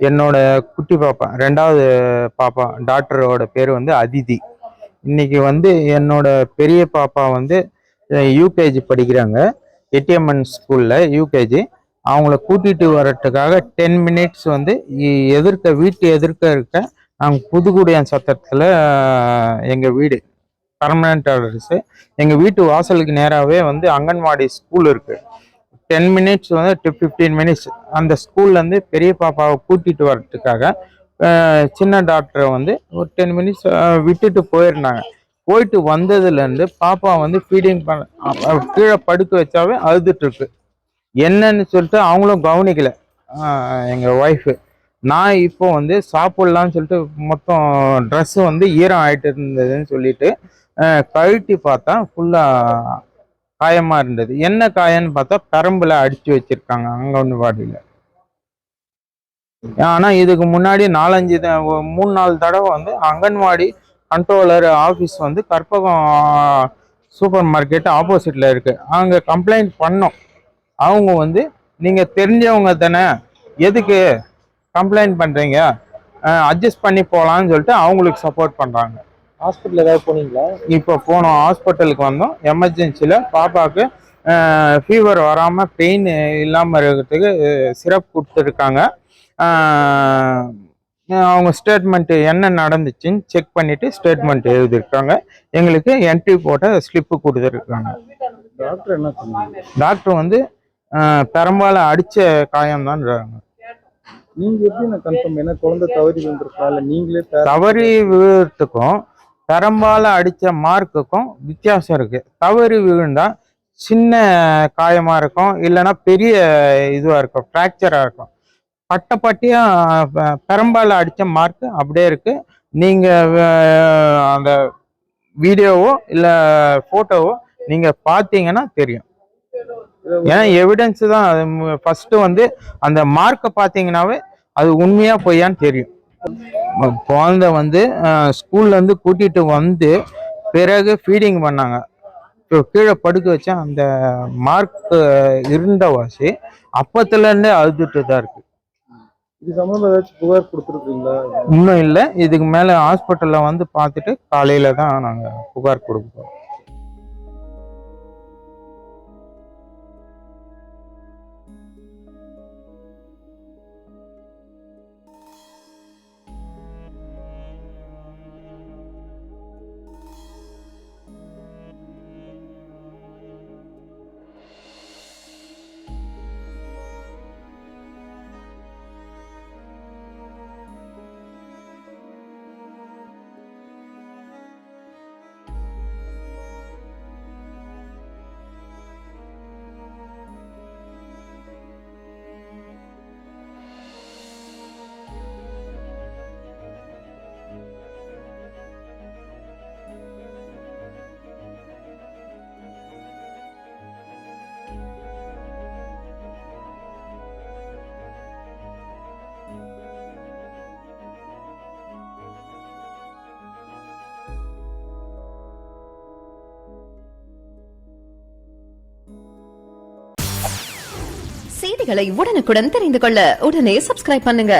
என்னோட குட்டி பாப்பா, 2வது பாப்பா டாக்டரோட பேர் வந்து அதிதி. இன்னைக்கு வந்து என்னோட பெரிய பாப்பா வந்து யூகேஜி படிக்கிறாங்க. எட்டிஎம்என் ஸ்கூல்ல யூகேஜி. அவங்கள கூட்டிட்டு வரட்டுக்காக 10 மினிட்ஸ் வந்து வீட்டு எதிர்க்க இருக்க நாங்கள் புதுக்குடியான் சத்திரத்தில் எங்க வீடு பர்மனன்ட் அட்ரஸ். எங்க வீட்டு வாசலுக்கு நேராகவே வந்து அங்கன்வாடி ஸ்கூல் இருக்கு. 10 மினிட்ஸ் வந்து 15 மினிட்ஸ் அந்த ஸ்கூல்லேருந்து பெரிய பாப்பாவை கூட்டிட்டு வரதுக்காக சின்ன டாக்டரை வந்து ஒரு 10 மினிட்ஸ் விட்டுட்டு போயிருந்தாங்க. போயிட்டு வந்ததுலேருந்து பாப்பா வந்து ஃபீடிங் கீழே படுக்க வச்சாவே அழுதுட்டு இருக்கு. என்னன்னு சொல்லிட்டு அவங்களும் கவனிக்கல எங்கள் ஒய்ஃபு. நான் இப்போ வந்து சாப்பிட்லான்னு சொல்லிட்டு மொத்தம் ட்ரெஸ்ஸு வந்து ஈரம் ஆகிட்டு இருந்ததுன்னு சொல்லிட்டு கழட்டி பார்த்தா ஃபுல்லாக காயமா இருந்தது. என்ன காயம்னு பார்த்தா பெரம்புல அடிச்சு வச்சிருக்காங்க அங்கன்வாடியில. ஆனா இதுக்கு முன்னாடி 3-4 தடவை வந்து அங்கன்வாடி கண்ட்ரோலர் ஆஃபீஸ் வந்து கற்பகம் சூப்பர் மார்க்கெட் ஆப்போசிட்ல இருக்கு, அங்க கம்ப்ளைண்ட் பண்ணோம். அவங்க வந்து நீங்க தெரிஞ்சவங்க தானே, எதுக்கு கம்ப்ளைண்ட் பண்றீங்க, அட்ஜஸ்ட் பண்ணி போகலான்னு சொல்லிட்டு அவங்களுக்கு சப்போர்ட் பண்றாங்க. ஹாஸ்பிட்டல் ஏதாவது போனீங்களா? இப்போ போனோம், ஹாஸ்பிட்டலுக்கு வந்தோம். எமர்ஜென்சியில் பாப்பாவுக்கு ஃபீவர் வராமல் பெயின் இல்லாமல் இருக்கிறதுக்கு சிரப் கொடுத்துருக்காங்க. அவங்க ஸ்டேட்மெண்ட் என்ன நடந்துச்சுன்னு செக் பண்ணிட்டு ஸ்டேட்மெண்ட் எழுதியிருக்காங்க. எங்களுக்கு என்ட்ரி போட்ட ஸ்லிப்பு கொடுத்துருக்காங்க. டாக்டர் என்ன சொன்னாங்க? டாக்டர் வந்து பெரும்பாலும் அடிச்ச காயம்தான்றாங்க. நீங்க எப்படி நான் கன்ஃபார்ம், ஏன்னா குழந்தை தவறி விழுந்திருக்கா இல்லை நீங்களே தவறி விழுறதுக்கும் பெரும்பாலும் அடித்த மார்க்குக்கும் வித்தியாசம் இருக்குது. தவறி விழுந்தா சின்ன காயமாக இருக்கும், இல்லைன்னா பெரிய இதுவாக இருக்கும், ஃப்ராக்சராக இருக்கும். பட்டியாக பெரும்பாலும் அடித்த மார்க்கு அப்படியே இருக்குது. நீங்கள் அந்த வீடியோவோ இல்லை ஃபோட்டோவோ நீங்கள் பார்த்தீங்கன்னா தெரியும். ஏன்னா எவிடன்ஸு தான். அது ஃபஸ்ட்டு வந்து அந்த மார்க்கை பார்த்தீங்கன்னாவே அது உண்மையாக பொய்யான்னு தெரியும். குழந்தை வந்து ஸ்கூல்லேருந்து கூட்டிகிட்டு வந்து பிறகு ஃபீடிங் பண்ணாங்க. இப்போ கீழே படுக்க வச்சா அந்த மார்க் இருந்தவாசி அப்பத்துலேருந்தே அழுதுட்டு தான் இருக்கு. இது சம்பந்தமா ஏதாச்சும் புகார் கொடுத்துருக்கீங்களா? இன்னும் இல்லை. இதுக்கு மேலே ஹாஸ்பிட்டலில் வந்து பார்த்துட்டு காலையில் தான் நாங்கள் புகார் கொடுப்போம். செய்திகளை உடனுக்குடன் தெரிந்து கொள்ள உடனே சப்ஸ்கிரைப் பண்ணுங்க.